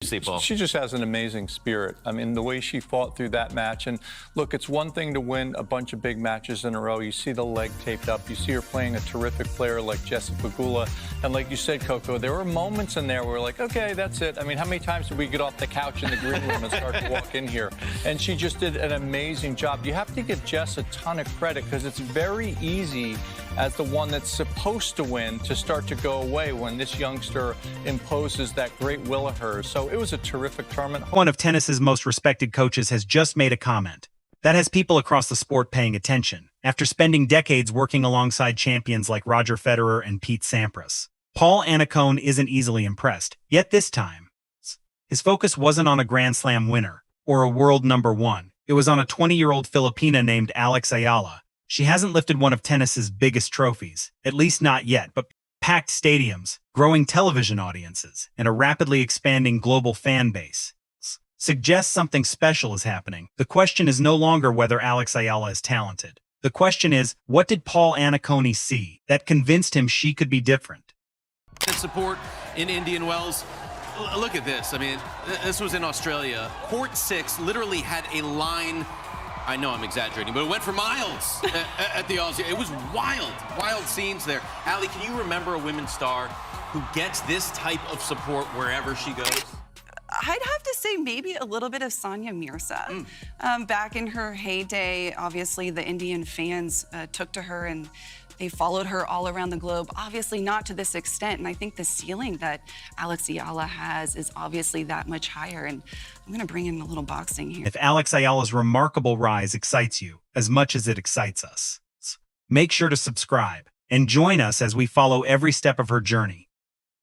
See, Paul. She just has an amazing spirit. I mean, the way she fought through that match. And look, it's one thing to win a bunch of big matches in a row. You see the leg taped up. You see her playing a terrific player like Jessica Pegula. And like you said, Coco, there were moments in there where we're like, okay, that's it. I mean, how many times did we get off the couch in the green room and start to walk in here? And she just did an amazing job. You have to give Jess a ton of credit because it's very easy as the one that's supposed to win to start to go away when this youngster imposes that great will of hers. So it was a terrific tournament. One of tennis's most respected coaches has just made a comment that has people across the sport paying attention. After spending decades working alongside champions like Roger Federer and Pete Sampras, Paul Annacone isn't easily impressed. Yet this time, his focus wasn't on a Grand Slam winner or a world number one. It was on a 20-year-old Filipina named Alex Eala. She hasn't lifted one of tennis's biggest trophies, at least not yet, but packed stadiums, growing television audiences, and a rapidly expanding global fan base suggests something special is happening. The question is no longer whether Alex Eala is talented. The question is, what did Paul Annacone see that convinced him she could be different? Support in Indian Wells. Look at this. I mean, this was in Australia. Court 6 literally had a line. I know I'm exaggerating, but it went for miles at the Aussie. It was wild scenes there. Ali, can you remember a women's star who gets this type of support wherever she goes? I'd have to say maybe a little bit of Sonia Mirza. Back in her heyday, obviously the Indian fans took to her and they followed her all around the globe, obviously not to this extent. And I think the ceiling that Alex Eala has is obviously that much higher. And I'm gonna bring in a little boxing here. If Alex Eala's remarkable rise excites you as much as it excites us, make sure to subscribe and join us as we follow every step of her journey.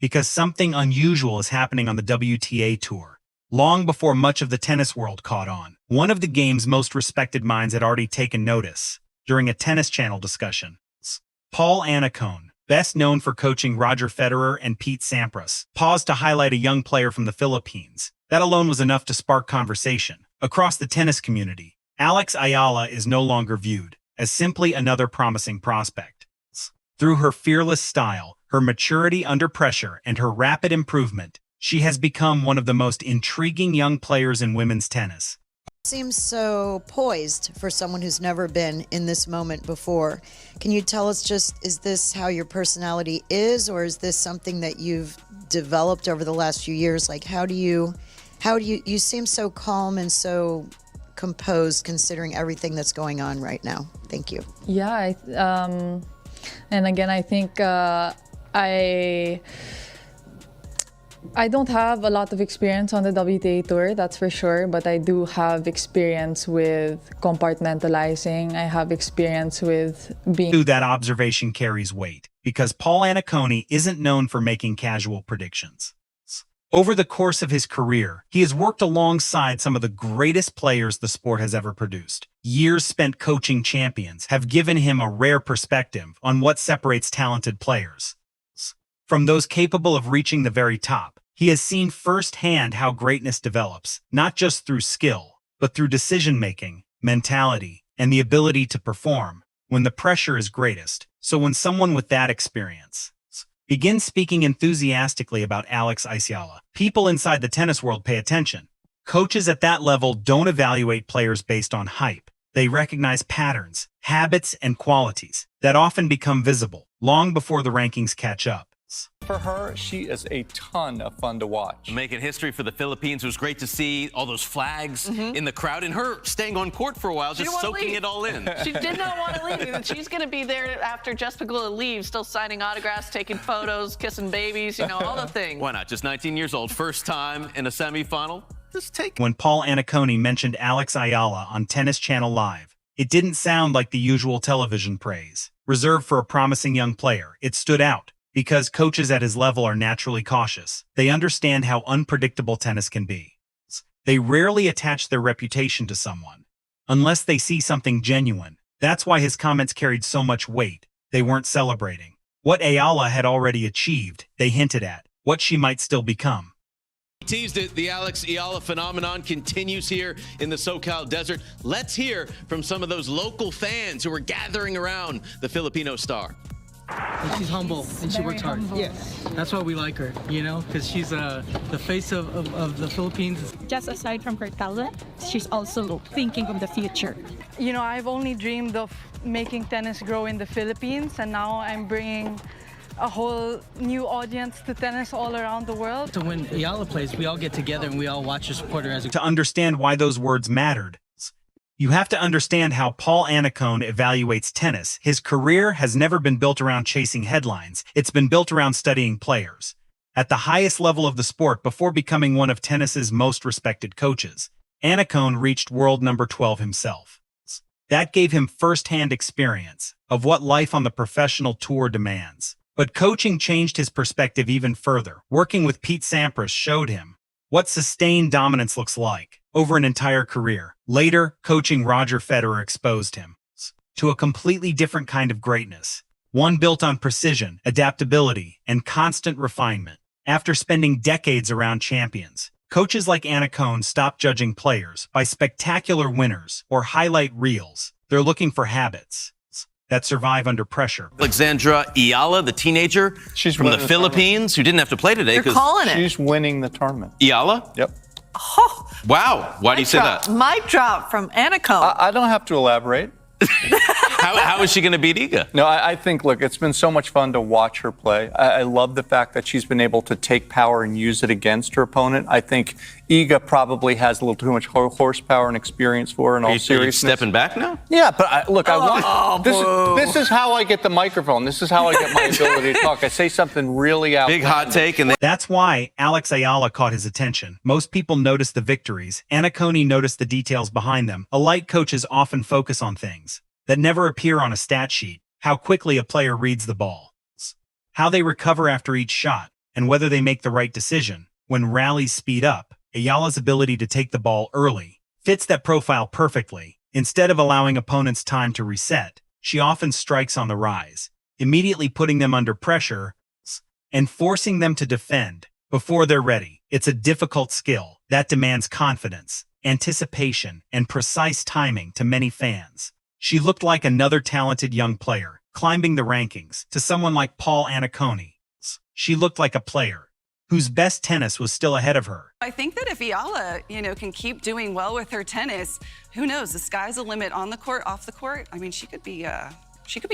Because something unusual is happening on the WTA Tour. Long before much of the tennis world caught on, one of the game's most respected minds had already taken notice during a Tennis Channel discussion. Paul Annacone, best known for coaching Roger Federer and Pete Sampras, paused to highlight a young player from the Philippines. That alone was enough to spark conversation. Across the tennis community, Alex Eala is no longer viewed as simply another promising prospect. Through her fearless style, her maturity under pressure, and her rapid improvement, she has become one of the most intriguing young players in women's tennis. Seems so poised for someone who's never been in this moment before. Can you tell us is this how your personality is, or is this something that you've developed over the last few years? Like, how do you seem so calm and so composed considering everything that's going on right now? Thank you. Yeah, and again, I think I don't have a lot of experience on the WTA Tour, that's for sure, but I do have experience with compartmentalizing. I have experience with being... That observation carries weight, because Paul Annacone isn't known for making casual predictions. Over the course of his career, he has worked alongside some of the greatest players the sport has ever produced. Years spent coaching champions have given him a rare perspective on what separates talented players from those capable of reaching the very top. He has seen firsthand how greatness develops, not just through skill, but through decision-making, mentality, and the ability to perform when the pressure is greatest. So when someone with that experience begins speaking enthusiastically about Alex Eala, people inside the tennis world pay attention. Coaches at that level don't evaluate players based on hype. They recognize patterns, habits, and qualities that often become visible long before the rankings catch up. For her, she is a ton of fun to watch. Making history for the Philippines. It was great to see all those flags in the crowd and her staying on court for a while, just soaking it all in. She did not want to leave. And she's going to be there after Jess Pegula leaves, still signing autographs, taking photos, kissing babies, you know, all the things. Why not? Just 19 years old, first time in a semifinal. Just take. When Paul Annacone mentioned Alex Eala on Tennis Channel Live, it didn't sound like the usual television praise reserved for a promising young player. It stood out. Because coaches at his level are naturally cautious. They understand how unpredictable tennis can be. They rarely attach their reputation to someone, unless they see something genuine. That's why his comments carried so much weight. They weren't celebrating what Eala had already achieved. They hinted at what she might still become. Teased it, the Alex Eala phenomenon continues here in the SoCal desert. Let's hear from some of those local fans who are gathering around the Filipino star. And she's humble and she works hard. Yeah, that's why we like her, you know, because she's the face of the Philippines. Just aside from her talent, she's also thinking of the future. You know, I've only dreamed of making tennis grow in the Philippines, and now I'm bringing a whole new audience to tennis all around the world. So when Eala plays, we all get together and we all watch her, support her as a... To understand why those words mattered, you have to understand how Paul Annacone evaluates tennis. His career has never been built around chasing headlines. It's been built around studying players at the highest level of the sport before becoming one of tennis's most respected coaches. Annacone reached world number 12 himself. That gave him first-hand experience of what life on the professional tour demands. But coaching changed his perspective even further. Working with Pete Sampras showed him what sustained dominance looks like over an entire career. Later, coaching Roger Federer exposed him to a completely different kind of greatness, one built on precision, adaptability, and constant refinement. After spending decades around champions, coaches like Annacone stopped judging players by spectacular winners or highlight reels. They're looking for habits that survive under pressure. Alexandra Eala, the teenager from the Philippines, who didn't have to play today. You're calling it. She's winning the tournament. Eala? Yep. Oh, Wow. Why do you say that? Mic drop from Annacone. I don't have to elaborate. How is she going to beat Iga? No, I think, look, it's been so much fun to watch her play. I love the fact that she's been able to take power and use it against her opponent. I think Iga probably has a little too much horsepower and experience for her in all seriousness. Are you stepping back now? Yeah, but I want this is how I get the microphone. This is how I get my ability to talk. I say something really outlandish. Big hot take, and That's why Alex Eala caught his attention. Most people notice the victories. Annacone noticed the details behind them. Elite coaches often focus on things that never appear on a stat sheet: how quickly a player reads the ball, how they recover after each shot, and whether they make the right decision. When rallies speed up, Ayala's ability to take the ball early fits that profile perfectly. Instead of allowing opponents time to reset, she often strikes on the rise, immediately putting them under pressure and forcing them to defend before they're ready. It's a difficult skill that demands confidence, anticipation, and precise timing to many fans. She looked like another talented young player, climbing the rankings. To someone like Paul Annacone, she looked like a player whose best tennis was still ahead of her. I think that if Eala, can keep doing well with her tennis, who knows? The sky's the limit on the court, off the court. I mean, she could be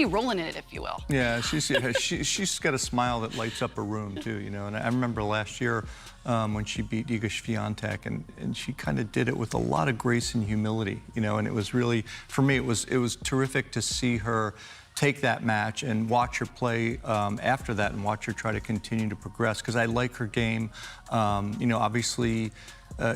rolling in it, if you will. Yeah, she's got a smile that lights up a room too, And I remember last year when she beat Iga Swiatek, and she kind of did it with a lot of grace and humility, And it was really, for me, it was terrific to see her take that match and watch her play after that, and watch her try to continue to progress, because I like her game. Obviously,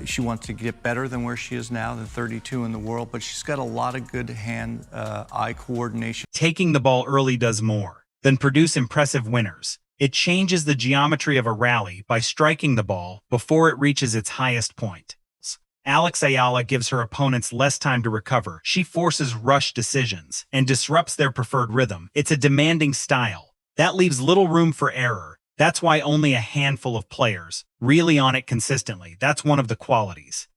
she wants to get better than where she is now, than 32 in the world, but she's got a lot of good hand-eye coordination. Taking the ball early does more than produce impressive winners. It changes the geometry of a rally by striking the ball before it reaches its highest point. Alex Eala gives her opponents less time to recover. She forces rush decisions and disrupts their preferred rhythm. It's a demanding style that leaves little room for error. That's why only a handful of players really on it consistently. That's one of the qualities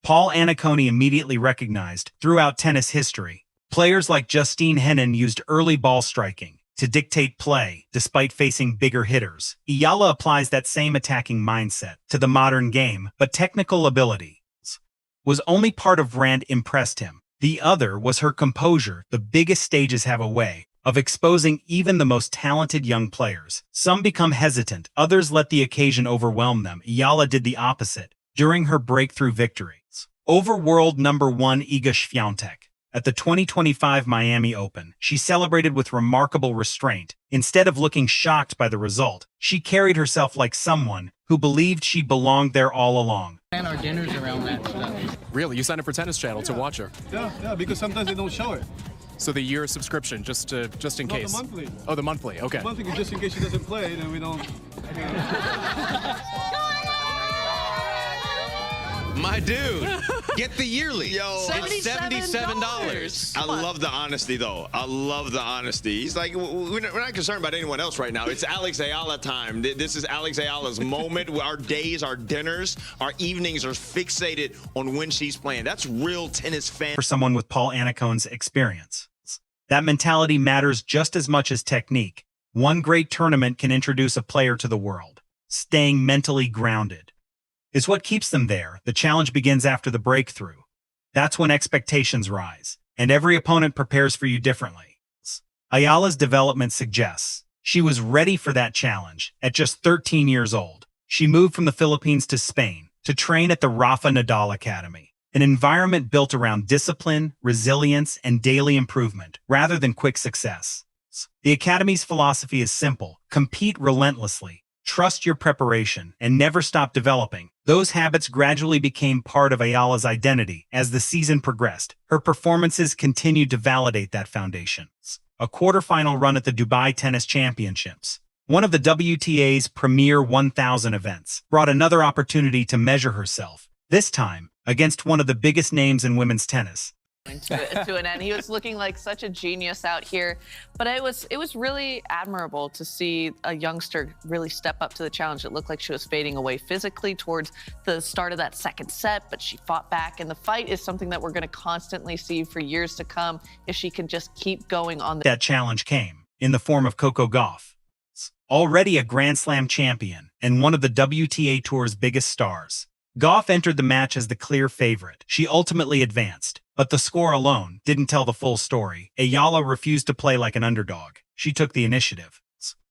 Paul Annacone immediately recognized throughout tennis history. Players like Justine Henin used early ball striking to dictate play despite facing bigger hitters. Eala applies that same attacking mindset to the modern game, but technical ability was only part of brand impressed him. The other was her composure. The biggest stages have a way of exposing even the most talented young players. Some become hesitant, others let the occasion overwhelm them. Eala did the opposite during her breakthrough victories over world number 1 Iga Swiatek. At the 2025 Miami Open, she celebrated with remarkable restraint. Instead of looking shocked by the result, she carried herself like someone who believed she belonged there all along. And our dinners around that stuff. Really? You signed up for Tennis Channel to watch her? Yeah, because sometimes they don't show it. So the year subscription, just in case? The monthly. Oh, the monthly, okay. The monthly, just in case she doesn't play, then we don't... My dude, get the yearly. Yo, it's $77. I love the honesty, though. I love the honesty. He's like, we're not concerned about anyone else right now. It's Alex Eala time. This is Alex Eala's moment. Our days, our dinners, our evenings are fixated on when she's playing. That's real tennis fan. For someone with Paul Annacone's experience, that mentality matters just as much as technique. One great tournament can introduce a player to the world. Staying mentally grounded is what keeps them there. The challenge begins after the breakthrough. That's when expectations rise, and every opponent prepares for you differently. Eala's development suggests she was ready for that challenge at just 13 years old. She moved from the Philippines to Spain to train at the Rafa Nadal Academy, an environment built around discipline, resilience, and daily improvement rather than quick success. The Academy's philosophy is simple: compete relentlessly, trust your preparation, and never stop developing. Those habits gradually became part of Eala's identity as the season progressed. Her performances continued to validate that foundation. A quarterfinal run at the Dubai Tennis Championships, one of the WTA's premier 1,000 events, brought another opportunity to measure herself, this time against one of the biggest names in women's tennis. To an end. He was looking like such a genius out here, but it was really admirable to see a youngster really step up to the challenge. It looked like she was fading away physically towards the start of that second set, but she fought back, and the fight is something that we're going to constantly see for years to come if she can just keep going on. That challenge came in the form of Coco Gauff, already a Grand Slam champion and one of the WTA Tour's biggest stars. Gauff entered the match as the clear favorite. She ultimately advanced, but the score alone didn't tell the full story. Eala refused to play like an underdog. She took the initiative.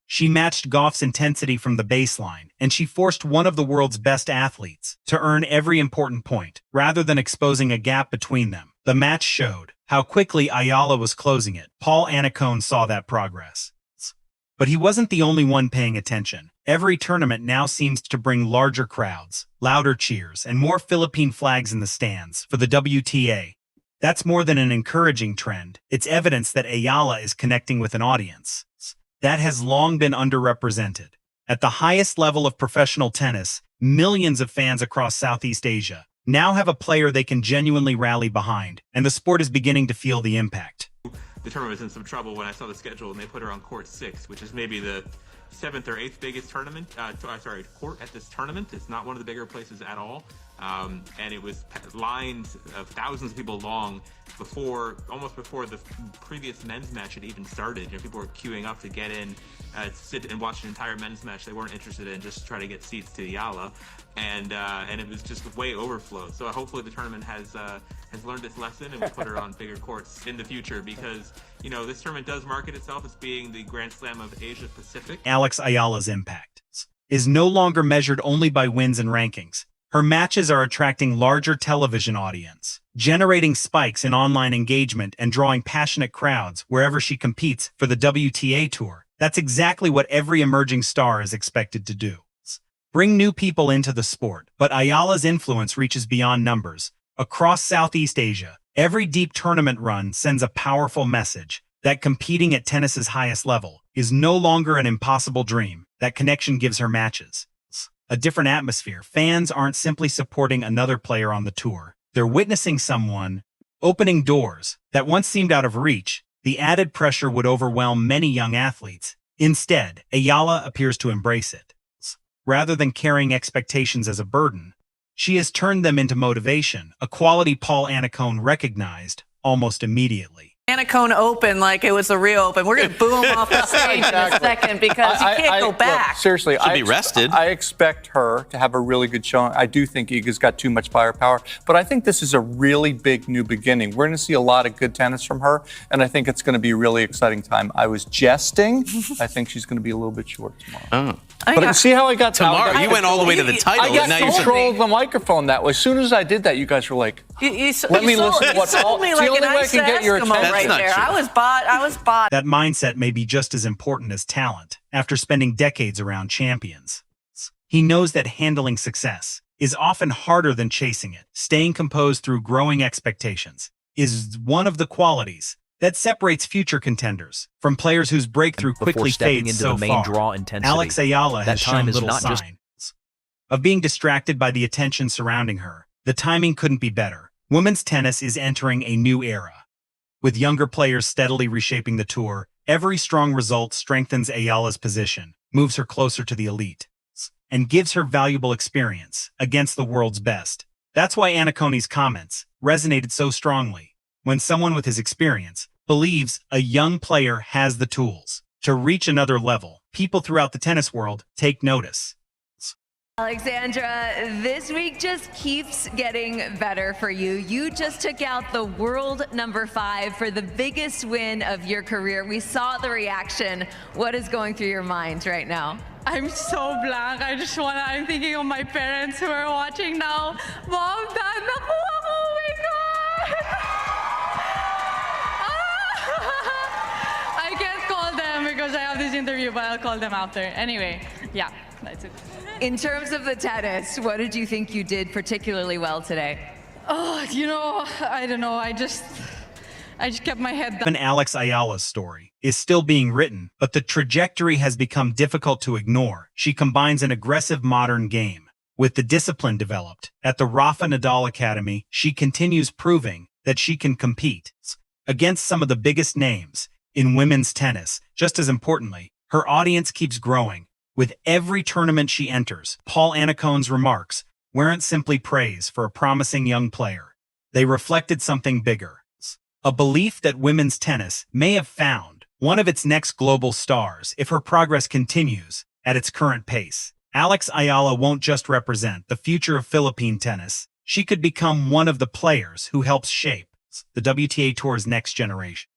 She matched Gauff's intensity from the baseline, and she forced one of the world's best athletes to earn every important point, rather than exposing a gap between them. The match showed how quickly Eala was closing it. Paul Annacone saw that progress. But he wasn't the only one paying attention. Every tournament now seems to bring larger crowds, louder cheers, and more Philippine flags in the stands for the WTA. That's more than an encouraging trend. It's evidence that Eala is connecting with an audience that has long been underrepresented. At the highest level of professional tennis, millions of fans across Southeast Asia now have a player they can genuinely rally behind, and the sport is beginning to feel the impact. The tournament was in some trouble when I saw the schedule and they put her on court 6, which is maybe the 7th or 8th biggest tournament, court at this tournament. It's not one of the bigger places at all. And it was lines of thousands of people long almost before the previous men's match had even started. You know, people were queuing up to get in, sit and watch an entire men's match they weren't interested in, just to try to get seats to Eala. And it was just way overflow. So hopefully the tournament has learned its lesson and will put her on bigger courts in the future, because, you know, this tournament does market itself as being the Grand Slam of Asia Pacific. Alex Eala's impact is no longer measured only by wins and rankings. Her matches are attracting larger television audience, generating spikes in online engagement and drawing passionate crowds wherever she competes for the WTA Tour. That's exactly what every emerging star is expected to do. Bring new people into the sport, but Eala's influence reaches beyond numbers. Across Southeast Asia, every deep tournament run sends a powerful message that competing at tennis's highest level is no longer an impossible dream. That connection gives her matches a different atmosphere. Fans aren't simply supporting another player on the tour. They're witnessing someone opening doors that once seemed out of reach. The added pressure would overwhelm many young athletes. Instead, Eala appears to embrace it. Rather than carrying expectations as a burden, she has turned them into motivation, a quality Paul Annacone recognized almost immediately. Annacone Open like it was a real Open. We're going to boom off the stage in a second because you can't go back. Look, seriously, Should be rested. I expect her to have a really good showing. I do think Iga's got too much firepower, but I think this is a really big new beginning. We're going to see a lot of good tennis from her, and I think it's going to be a really exciting time. I was jesting. I think she's going to be a little bit short tomorrow. Oh. But see how I got tomorrow? You went all the way to the title. I got and now control of the microphone that way. As soon as I did that, you guys were like, "Let me listen to what Paul." It's the only way I can get your attention. Right there. I was bought. That mindset may be just as important as talent after spending decades around champions. He knows that handling success is often harder than chasing it. Staying composed through growing expectations is one of the qualities that separates future contenders from players whose breakthrough quickly fades into so the main far. draw intensity. Alex Eala has shown little not just signs of being distracted by the attention surrounding her. The timing couldn't be better. Women's tennis is entering a new era. With younger players steadily reshaping the tour, every strong result strengthens Eala's position, moves her closer to the elite, and gives her valuable experience against the world's best. That's why Annacone's comments resonated so strongly. When someone with his experience believes a young player has the tools to reach another level. People throughout the tennis world take notice. Alexandra, this week just keeps getting better for you. You just took out the world #5 for the biggest win of your career. We saw the reaction. What is going through your mind right now? I'm so blank. I'm thinking of my parents who are watching now. Mom, Dad, nakuha ko! Oh my God! I can't call them because I have this interview, but I'll call them after. Anyway, yeah, that's it. In terms of the tennis, what did you think you did particularly well today? Oh, I don't know. I just kept my head down. Alex Eala's story is still being written, but the trajectory has become difficult to ignore. She combines an aggressive modern game with the discipline developed at the Rafa Nadal Academy. She continues proving that she can compete against some of the biggest names in women's tennis. Just as importantly, her audience keeps growing with every tournament she enters. Paul Anacone's remarks weren't simply praise for a promising young player. They reflected something bigger, a belief that women's tennis may have found one of its next global stars if her progress continues at its current pace. Alex Eala won't just represent the future of Philippine tennis. She could become one of the players who helps shape the WTA Tour's next generation.